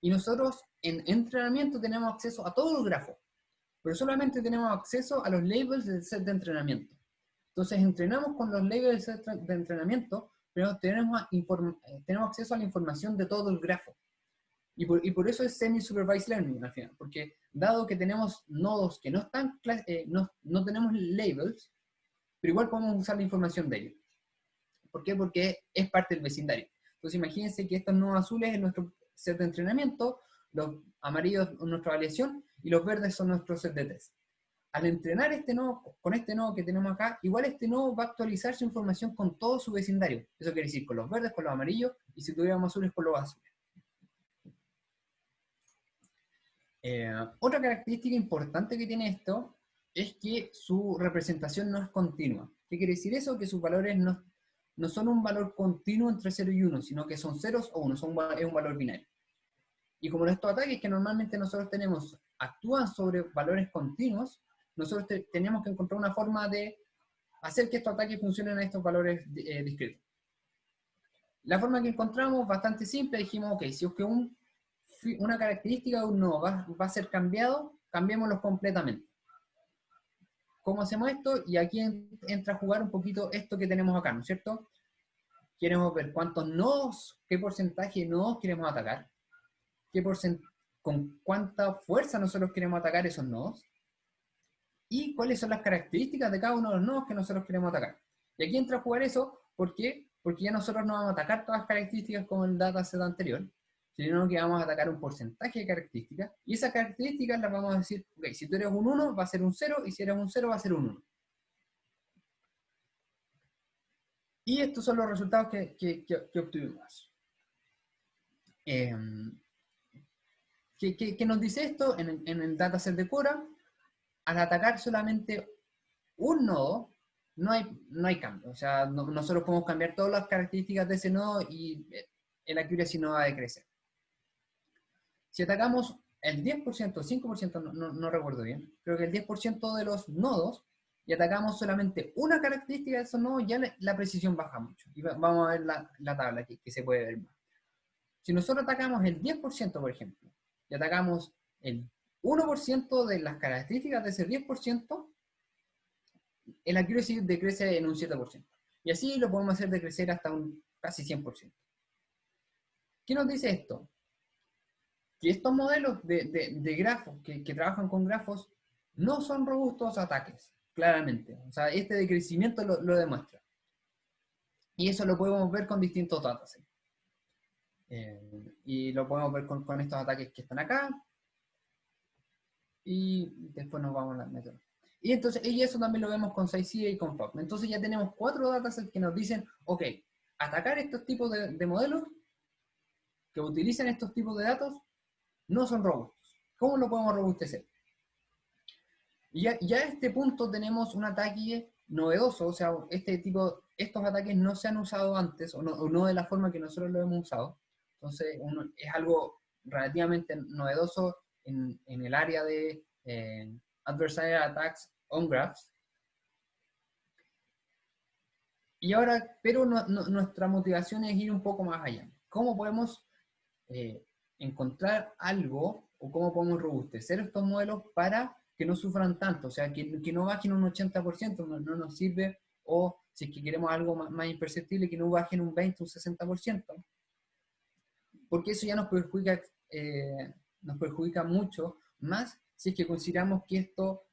Y nosotros en entrenamiento tenemos acceso a todo el grafo, pero solamente tenemos acceso a los labels del set de entrenamiento. Entonces entrenamos con los labels del set de entrenamiento, pero tenemos acceso a la información de todo el grafo. Y por eso es semi-supervised learning al final, porque dado que tenemos nodos que no tenemos labels, pero igual podemos usar la información de ellos. ¿Por qué? Porque es parte del vecindario. Entonces imagínense que estos nodos azules es nuestro set de entrenamiento, los amarillos son nuestra validación y los verdes son nuestros set de test. Al entrenar este nodo, con este nodo que tenemos acá, igual este nodo va a actualizar su información con todo su vecindario. Eso quiere decir con los verdes, con los amarillos, y si tuviéramos azules, con los azules. Otra característica importante que tiene esto es que su representación no es continua. ¿Qué quiere decir eso? Que sus valores no son un valor continuo entre 0 y 1, sino que son ceros o 1, es un valor binario. Y como estos ataques que normalmente nosotros tenemos actúan sobre valores continuos, nosotros tenemos que encontrar una forma de hacer que estos ataques funcionen a estos valores discretos. La forma que encontramos, bastante simple, dijimos, ok, si es que una característica de un nodo va a ser cambiado, cambiémoslo completamente. ¿Cómo hacemos esto? Y aquí entra a jugar un poquito esto que tenemos acá, ¿no es cierto? Queremos ver cuántos nodos, qué porcentaje de nodos queremos atacar, con cuánta fuerza nosotros queremos atacar esos nodos, y cuáles son las características de cada uno de los nodos que nosotros queremos atacar. Y aquí entra a jugar eso, ¿por qué? Porque ya nosotros no vamos a atacar todas las características como el dataset anterior, sino que vamos a atacar un porcentaje de características, y esas características las vamos a decir, ok, si tú eres un 1 va a ser un 0, y si eres un 0 va a ser un 1. Y estos son los resultados que obtuvimos. ¿Qué nos dice esto? En el dataset de Quora, al atacar solamente un nodo, no hay cambio. O sea, nosotros podemos cambiar todas las características de ese nodo y el accuracy no va a decrecer. Si atacamos el 10%, 5%, no recuerdo bien, creo que el 10% de los nodos, y atacamos solamente una característica de esos nodos, ya la precisión baja mucho. Y vamos a ver la tabla que se puede ver más. Si nosotros atacamos el 10%, por ejemplo, y atacamos el 1% de las características de ese 10%, el accuracy decrece en un 7%. Y así lo podemos hacer decrecer hasta un casi 100%. ¿Qué nos dice esto? Que estos modelos de grafos, que trabajan con grafos, no son robustos a ataques, claramente. O sea, este decrecimiento lo demuestra. Y eso lo podemos ver con distintos datasets. Y lo podemos ver con estos ataques que están acá. Y después nos vamos a la método. Y entonces, y eso también lo vemos con SciCIA y con PUB. Entonces ya tenemos 4 datasets que nos dicen, ok, atacar estos tipos de modelos que utilizan estos tipos de datos no son robustos. ¿Cómo lo podemos robustecer? Y ya a este punto tenemos un ataque novedoso, o sea, estos ataques no se han usado antes, o no de la forma que nosotros lo hemos usado. Entonces, es algo relativamente novedoso en el área de adversarial attacks on graphs. Y ahora, pero nuestra motivación es ir un poco más allá. ¿Cómo podemos encontrar algo, o cómo podemos robustecer estos modelos para que no sufran tanto? O sea, que no bajen un 80%, no nos sirve, o si es que queremos algo más imperceptible, que no bajen un 20, un 60%, porque eso ya nos perjudica mucho, más si es que consideramos que esto,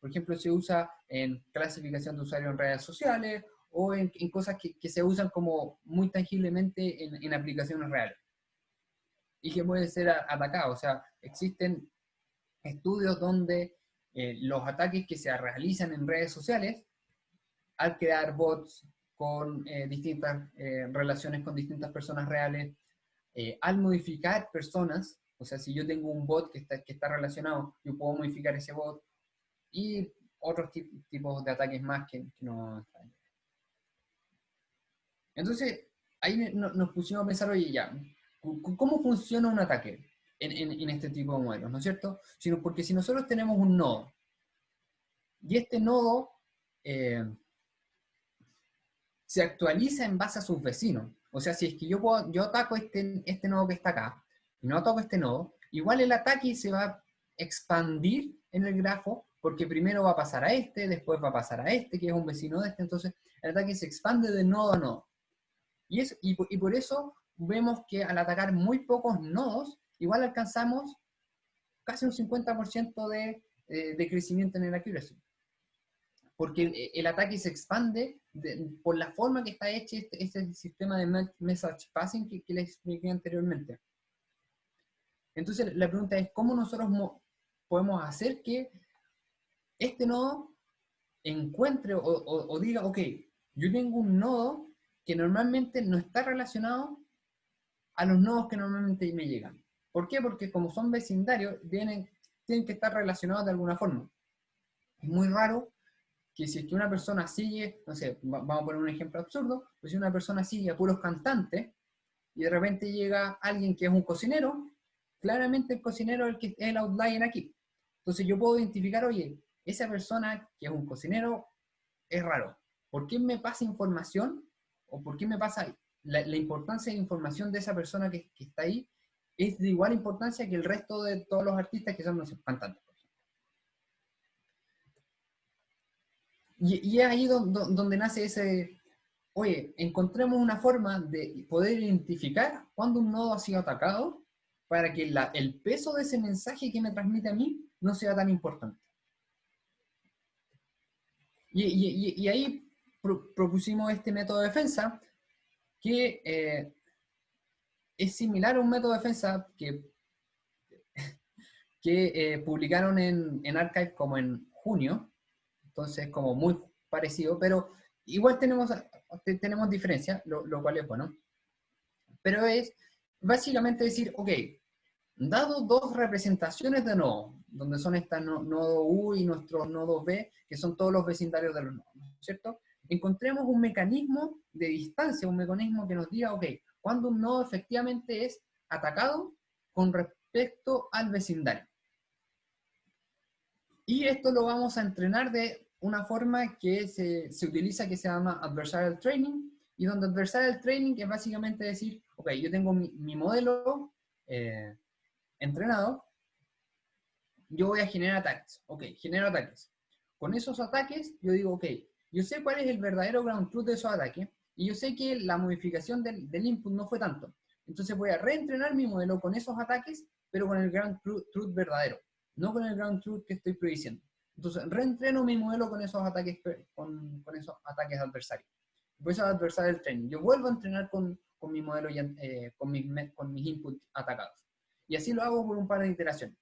por ejemplo, se usa en clasificación de usuarios en redes sociales, o en cosas que se usan como muy tangiblemente en aplicaciones reales, y que puede ser atacado. O sea, existen estudios donde los ataques que se realizan en redes sociales, al crear bots con distintas relaciones con distintas personas reales, al modificar personas, o sea, si yo tengo un bot que está relacionado, yo puedo modificar ese bot, y otros tipos de ataques más que no están. Entonces, ahí nos pusimos a pensar, oye, ya, ¿cómo funciona un ataque en este tipo de modelos? ¿No es cierto? Porque si nosotros tenemos un nodo, y este nodo se actualiza en base a sus vecinos, o sea, si es que yo ataco este nodo que está acá, y no ataco este nodo, igual el ataque se va a expandir en el grafo, porque primero va a pasar a este, después va a pasar a este, que es un vecino de este, entonces el ataque se expande de nodo a nodo. Y por eso vemos que al atacar muy pocos nodos, igual alcanzamos casi un 50% de crecimiento en el accuracy. Porque el ataque se expande por la forma que está hecho este sistema de message passing que les expliqué anteriormente. Entonces la pregunta es, ¿cómo nosotros podemos hacer que este nodo encuentre o diga, ok, yo tengo un nodo que normalmente no está relacionado a los nodos que normalmente me llegan? ¿Por qué? Porque como son vecindarios, tienen que estar relacionados de alguna forma. Es muy raro que si es que una persona sigue, no sé, vamos a poner un ejemplo absurdo, pues si una persona sigue a puros cantantes y de repente llega alguien que es un cocinero, claramente el cocinero es el que es el outlier aquí. Entonces yo puedo identificar, oye, esa persona que es un cocinero es raro. ¿Por qué me pasa información? ¿O por qué me pasa la importancia de información de esa persona que está ahí? Es de igual importancia que el resto de todos los artistas que son, no sé, cantantes. Y es ahí donde nace ese, oye, encontremos una forma de poder identificar cuándo un nodo ha sido atacado para que el peso de ese mensaje que me transmite a mí no sea tan importante. Y ahí propusimos este método de defensa que es similar a un método de defensa que publicaron en Archive como en junio, entonces como muy parecido, pero igual tenemos diferencias, lo cual es bueno. Pero es básicamente decir, ok, dado dos representaciones de nodo, donde son estas nodo U y nuestros nodos B, que son todos los vecindarios de los nodos, ¿cierto? Encontremos un mecanismo de distancia, un mecanismo que nos diga, ok, cuando un nodo efectivamente es atacado con respecto al vecindario. Y esto lo vamos a entrenar de una forma que se utiliza que se llama Adversarial Training, y donde Adversarial Training es básicamente decir, ok, yo tengo mi modelo entrenado, yo voy a generar ataques. Ok, genero ataques. Con esos ataques, yo digo, ok, yo sé cuál es el verdadero ground truth de esos ataques, y yo sé que la modificación del input no fue tanto. Entonces voy a reentrenar mi modelo con esos ataques, pero con el ground truth verdadero, no con el ground truth que estoy prediciendo. Entonces reentreno mi modelo con esos ataques, con esos ataques adversarios. Por eso es adversarial training. Yo vuelvo a entrenar con mi modelo, con mis inputs atacados. Y así lo hago por un par de iteraciones.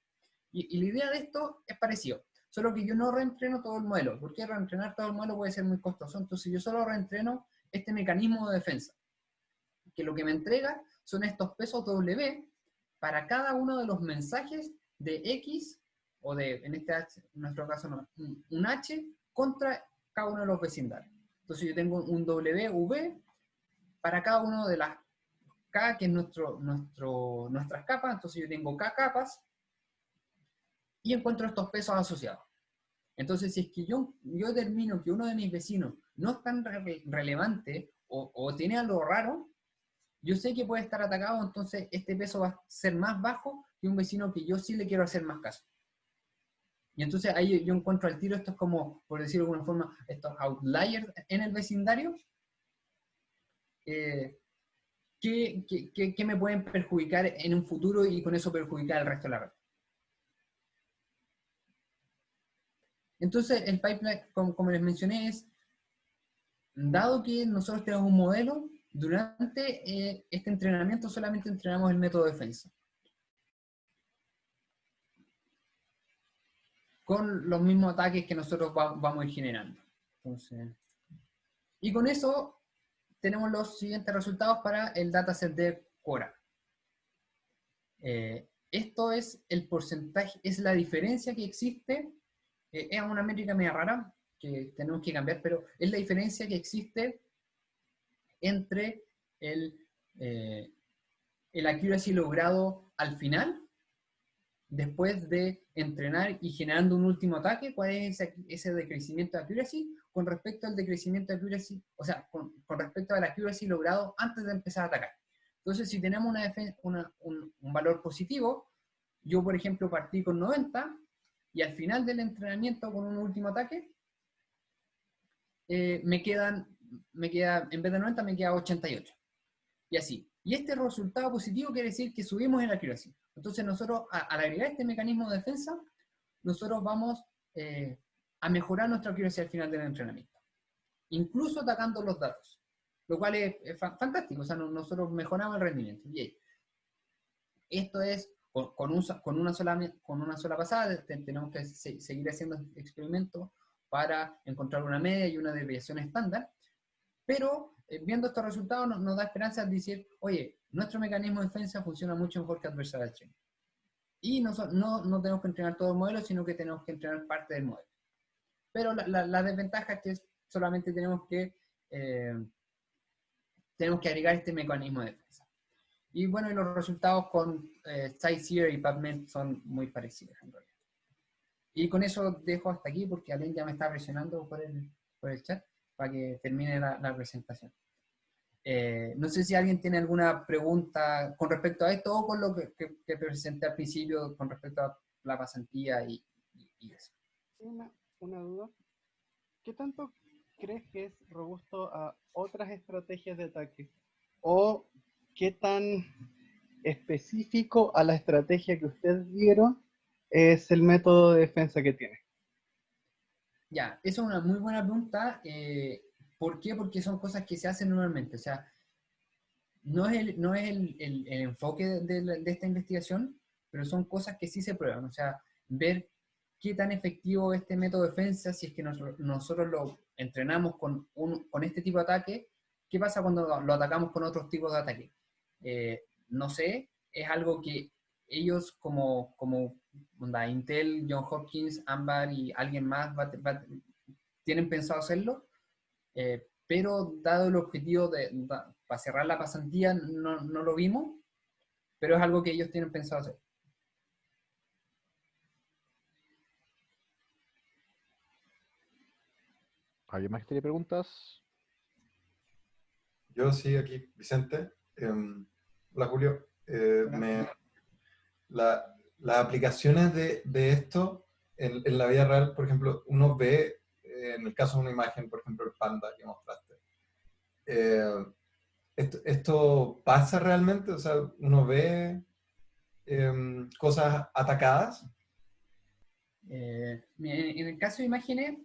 Y la idea de esto es parecido, solo que yo no reentreno todo el modelo, porque reentrenar todo el modelo puede ser muy costoso, entonces yo solo reentreno este mecanismo de defensa, que lo que me entrega son estos pesos W para cada uno de los mensajes de X, o de, en nuestro caso, no, un H, contra cada uno de los vecindarios. Entonces yo tengo un WV para cada uno de las K, que es nuestras capas, entonces yo tengo K capas, y encuentro estos pesos asociados. Entonces, si es que yo determino que uno de mis vecinos no es tan relevante o tiene algo raro, yo sé que puede estar atacado, entonces este peso va a ser más bajo que un vecino que yo sí le quiero hacer más caso. Y entonces ahí yo encuentro al tiro estos como, por decirlo de alguna forma, estos outliers en el vecindario, que me pueden perjudicar en un futuro y con eso perjudicar al resto de la red. Entonces, el pipeline, como les mencioné, es, dado que nosotros tenemos un modelo, durante este entrenamiento solamente entrenamos el método de defensa. Con los mismos ataques que nosotros vamos a ir generando. Entonces, y con eso tenemos los siguientes resultados para el dataset de Quora. Esto es el porcentaje, es la diferencia que existe. Es una métrica media rara que tenemos que cambiar, pero es la diferencia que existe entre el accuracy logrado al final, después de entrenar y generando un último ataque, cuál es ese decrecimiento de accuracy con respecto al decrecimiento de accuracy, o sea, con respecto al accuracy logrado antes de empezar a atacar. Entonces, si tenemos un valor positivo, yo, por ejemplo, partí con 90, y al final del entrenamiento con un último ataque, me queda, en vez de 90, me queda 88. Y así. Y este resultado positivo quiere decir que subimos en la accuracy. Entonces nosotros, al agregar este mecanismo de defensa, nosotros vamos a mejorar nuestra accuracy al final del entrenamiento. Incluso atacando los datos. Lo cual es fantástico. O sea, nosotros mejoramos el rendimiento. Y esto es con una sola pasada. Tenemos que seguir haciendo experimentos para encontrar una media y una desviación estándar. Pero viendo estos resultados nos da esperanza de decir, oye, nuestro mecanismo de defensa funciona mucho mejor que adversarial training. Y no tenemos que entrenar todo el modelo, sino que tenemos que entrenar parte del modelo. pero la desventaja es que solamente tenemos que agregar este mecanismo de defensa. Y bueno, y los resultados con Sightseer y PubMed son muy parecidos en realidad. Y con eso dejo hasta aquí porque Alain ya me está presionando por el chat para que termine la presentación. No sé si alguien tiene alguna pregunta con respecto a esto o con lo que presenté al principio con respecto a la pasantía y eso. Una duda. ¿Qué tanto crees que es robusto a otras estrategias de ataque? ¿O qué tan específico a la estrategia que ustedes vieron es el método de defensa que tiene? Ya, esa es una muy buena pregunta. ¿Por qué? Porque son cosas que se hacen normalmente. O sea, no es el enfoque de esta investigación, pero son cosas que sí se prueban. O sea, ver qué tan efectivo es este método de defensa, si es que nosotros lo entrenamos con este tipo de ataque, ¿qué pasa cuando lo atacamos con otros tipos de ataque? No sé, es algo que ellos como onda, Intel, John Hopkins, Ambar y alguien más tienen pensado hacerlo, pero dado el objetivo para cerrar la pasantía no lo vimos, pero es algo que ellos tienen pensado hacer. ¿Alguien más que tiene preguntas? Yo sí, aquí, Vicente. Hola, Julio. Hola. Las aplicaciones de esto en la vida real, por ejemplo, uno ve, en el caso de una imagen, por ejemplo, el panda que mostraste. ¿Esto pasa realmente? O sea, uno ve cosas atacadas. En el caso de imágenes,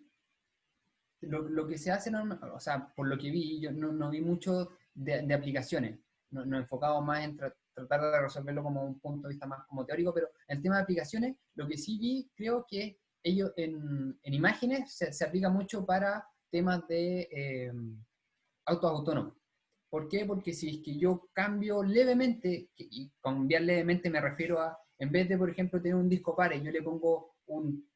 lo que se hace, o sea, por lo que vi, yo no vi mucho de aplicaciones. Nos enfocamos más en tratar de resolverlo como un punto de vista más como teórico, pero en el tema de aplicaciones, lo que sí vi, creo que ellos en imágenes se aplica mucho para temas de autos autónomos. ¿Por qué? Porque si es que yo cambio levemente, y cambiar levemente me refiero a, en vez de, por ejemplo, tener un disco pare, yo le pongo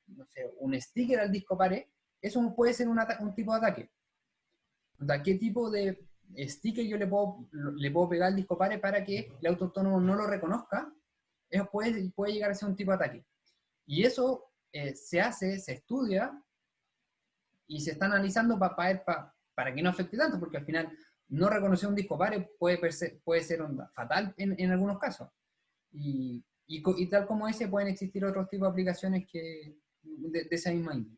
no sé, un sticker al disco pare, eso puede ser un tipo de ataque. O sea, ¿qué tipo de sticker yo le puedo pegar al disco pare para que el auto autónomo no lo reconozca? Eso puede llegar a ser un tipo de ataque. Y eso se estudia y se está analizando para que no afecte tanto, porque al final no reconocer un disco pare puede ser fatal en algunos casos. Y tal como ese pueden existir otros tipos de aplicaciones de esa misma índole.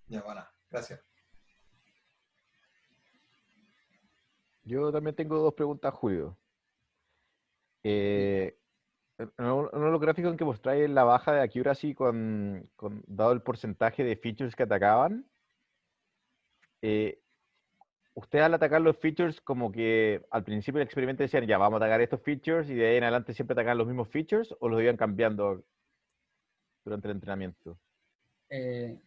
Ya, bueno, gracias. Yo también tengo dos preguntas, Julio. En uno de los gráficos en que mostráis la baja de accuracy dado el porcentaje de features que atacaban, ustedes al atacar los features, como que al principio del experimento decían, ya, vamos a atacar estos features, y de ahí en adelante siempre atacan los mismos features, o los iban cambiando durante el entrenamiento. Eh,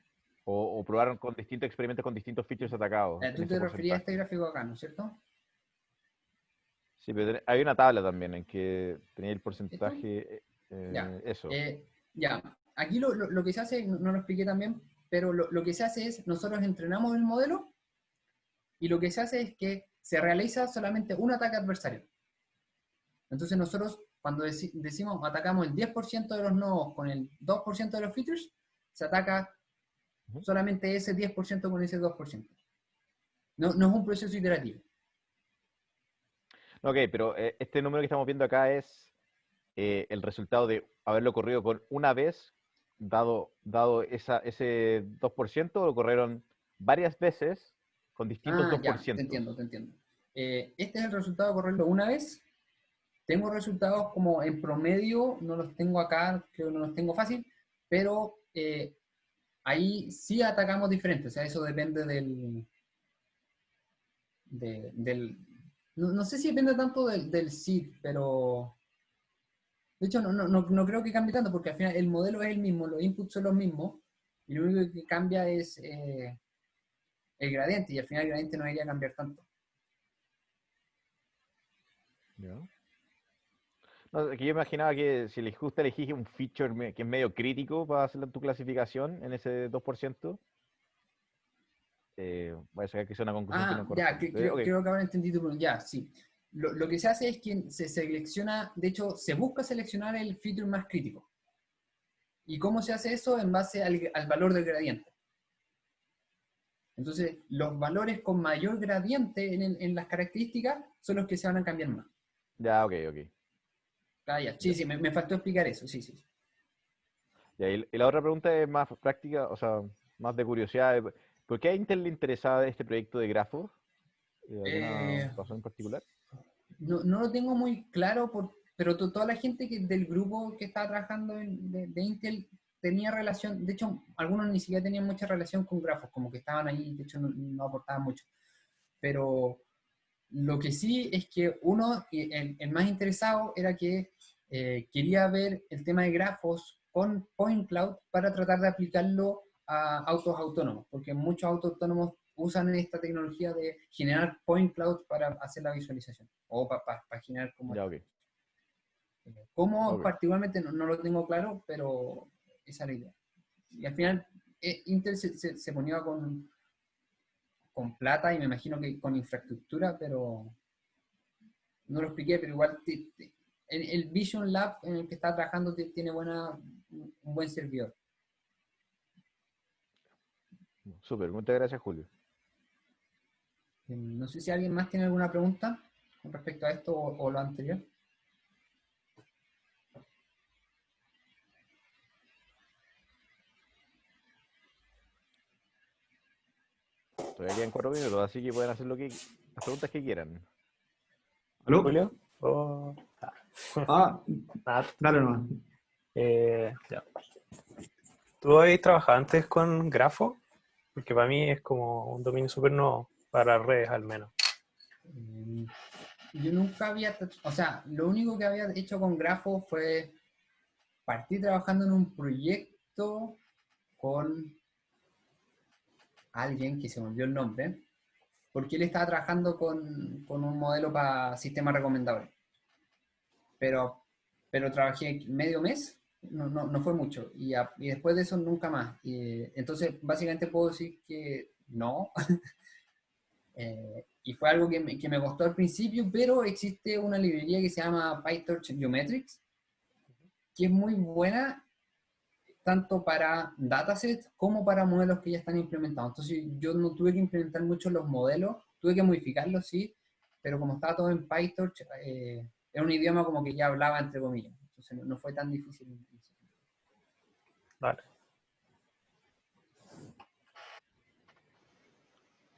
O probaron con distintos experimentos con distintos features atacados en Tú ese te referías a este porcentaje. gráfico acá, ¿no es cierto? Sí, pero hay una tabla también en que tenía el ¿Esto? porcentaje, Ya. eso. Ya. Aquí lo que se hace, no lo expliqué también, pero lo que se hace es, nosotros entrenamos el modelo y lo que se hace es que se realiza solamente un ataque adversario. Entonces nosotros, cuando decimos atacamos el 10% de los nodos con el 2% de los features, se ataca solamente ese 10% con ese 2%. No es un proceso iterativo. Ok, pero este número que estamos viendo acá es el resultado de haberlo corrido con una vez, dado ese 2%, o lo corrieron varias veces con distintos Ya, te 2%. entiendo, te entiendo. Este es el resultado de correrlo una vez. Tengo resultados como en promedio, no los tengo acá, creo que no los tengo fácil, pero ahí sí atacamos diferente, o sea, eso depende no sé si depende tanto del seed, pero de hecho no creo que cambie tanto, porque al final el modelo es el mismo, los inputs son los mismos, y lo único que cambia es el gradiente, y al final el gradiente no debería cambiar tanto. ¿Ya? No, es que yo imaginaba que si justo elegís un feature que es medio crítico para hacer tu clasificación en ese 2%, voy a sacar que sea una conclusión que no Ya, corresponde. creo, Ok, creo que ahora entendí tu pregunta. Ya, sí. Lo que se hace es que se selecciona, de hecho, se busca seleccionar el feature más crítico. ¿Y cómo se hace eso? En base al valor del gradiente. Entonces, los valores con mayor gradiente en las características son los que se van a cambiar más. ya, ok, ok. Ah, ya. Sí, Ya. sí, me faltó explicar eso, sí, sí. Ya, y la otra pregunta es más práctica, o sea, más de curiosidad. ¿Por qué a Intel le interesaba este proyecto de grafos? ¿Alguna Eh, razón en particular? no lo tengo muy claro, pero toda la gente del grupo que estaba trabajando de Intel tenía relación, de hecho, algunos ni siquiera tenían mucha relación con grafos, como que estaban ahí, de hecho no aportaban mucho. Pero lo que sí es que uno, el más interesado, era que quería ver el tema de grafos con Point Cloud para tratar de aplicarlo a autos autónomos, porque muchos autos autónomos usan esta tecnología de generar Point Cloud para hacer la visualización, o para generar como Ya, esto. ok, Cómo ok. particularmente no lo tengo claro, pero esa es la idea. Y al final Intel se ponía con plata y me imagino que con infraestructura, pero no lo expliqué, pero igual el Vision Lab en el que está trabajando tiene un buen servidor. Súper, muchas gracias, Julio. No sé si alguien más tiene alguna pregunta con respecto a esto o lo anterior. Todavía quedan 4 minutos, así que pueden hacer las preguntas que quieran. ¿Aló? Julio. Oh, Ah, nada, dale nomás. ya. ¿Tú habéis trabajado antes con Grafo? Porque para mí es como un dominio súper nuevo, para redes al menos. Yo nunca había, o sea, lo único que había hecho con Grafo fue partir trabajando en un proyecto con alguien que se me olvidó el nombre, porque él estaba trabajando con un modelo para sistemas recomendables. Pero, pero trabajé medio mes, no fue mucho, y después de eso nunca más. Entonces, básicamente puedo decir que no. Y fue algo que me costó al principio, pero existe una librería que se llama PyTorch Geometrics, que es muy buena tanto para datasets como para modelos que ya están implementados. Entonces yo no tuve que implementar mucho los modelos, tuve que modificarlos, sí, pero como estaba todo en PyTorch, era un idioma como que ya hablaba entre comillas. Entonces no fue tan difícil. Vale.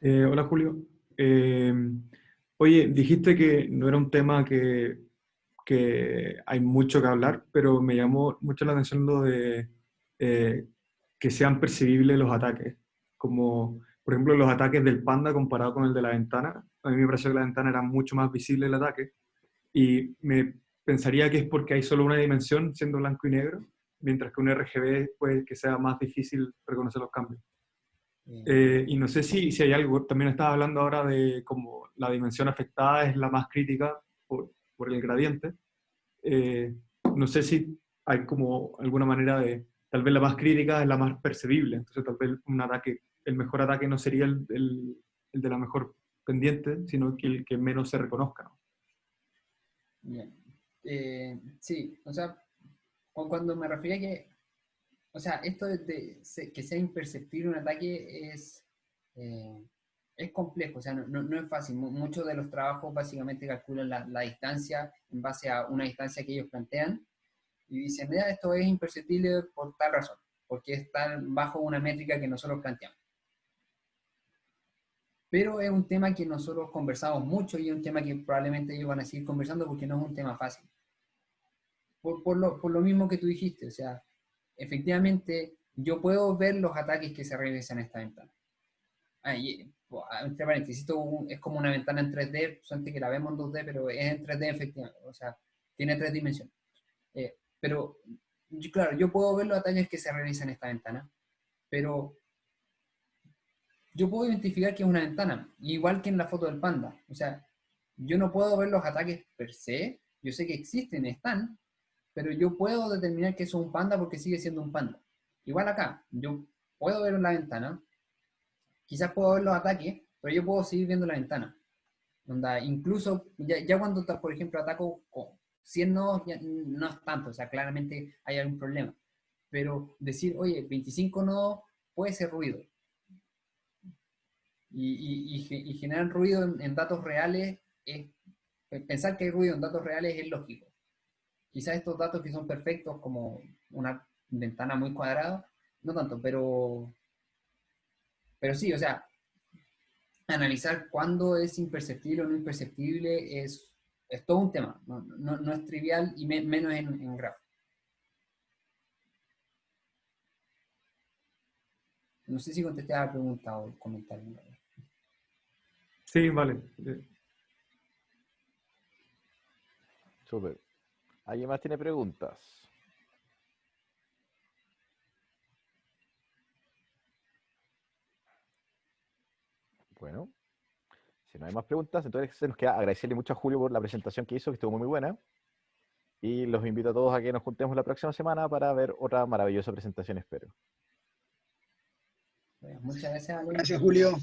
Hola Julio. Eh, Oye, dijiste que no era un tema que hay mucho que hablar, pero me llamó mucho la atención lo de que sean percibibles los ataques. Como, por ejemplo, los ataques del Panda comparado con el de la ventana. A mí me pareció que la ventana era mucho más visible el ataque. Y me pensaría que es porque hay solo una dimensión, siendo blanco y negro, mientras que un RGB puede que sea más difícil reconocer los cambios. Y no sé si hay algo, también estaba hablando ahora de cómo la dimensión afectada es la más crítica por el gradiente. Eh, no sé si hay como alguna manera de, tal vez la más crítica es la más percibible, entonces tal vez un ataque, el mejor ataque no sería el de la mejor pendiente, sino que el que menos se reconozca, ¿no? Bien. Sí, o sea, cuando me refería a que, o sea, esto que sea imperceptible un ataque es complejo, o sea, no es fácil. Muchos de los trabajos básicamente calculan la distancia en base a una distancia que ellos plantean y dicen, mira, esto es imperceptible por tal razón, porque está bajo una métrica que nosotros planteamos. Pero es un tema que nosotros conversamos mucho y es un tema que probablemente ellos van a seguir conversando porque no es un tema fácil. Por lo mismo que tú dijiste, o sea, efectivamente yo puedo ver los ataques que se realizan en esta ventana. Entre paréntesis, esto es como una ventana en 3D, solamente que la vemos en 2D, pero es en 3D efectivamente, o sea, tiene 3 dimensiones. Pero, claro, yo puedo ver los ataques que se realizan en esta ventana, pero yo puedo identificar que es una ventana, igual que en la foto del panda. O sea, yo no puedo ver los ataques per se, Yo sé que existen, están, pero yo puedo determinar que eso es un panda porque sigue siendo un panda. Igual acá, yo puedo ver en la ventana, quizás puedo ver los ataques, pero yo puedo seguir viendo la ventana. Onda, incluso, ya cuando, por ejemplo, ataco con 100 nodos, ya no es tanto, o sea, claramente hay algún problema. Pero decir, oye, 25 nodos puede ser ruido. Y generar ruido en datos reales, pensar que hay ruido en datos reales es lógico. Quizás estos datos que son perfectos, como una ventana muy cuadrada, no tanto, pero sí, o sea, analizar cuándo es imperceptible o no imperceptible es todo un tema, no es trivial y menos en grafo. No sé si contesté a la pregunta o el comentario. Sí, vale. Súper. ¿Alguien más tiene preguntas? Bueno, si no hay más preguntas, entonces se nos queda agradecerle mucho a Julio por la presentación que hizo, que estuvo muy buena. Y los invito a todos a que nos juntemos la próxima semana para ver otra maravillosa presentación, espero. Bueno, muchas gracias, Ale. Gracias, Julio.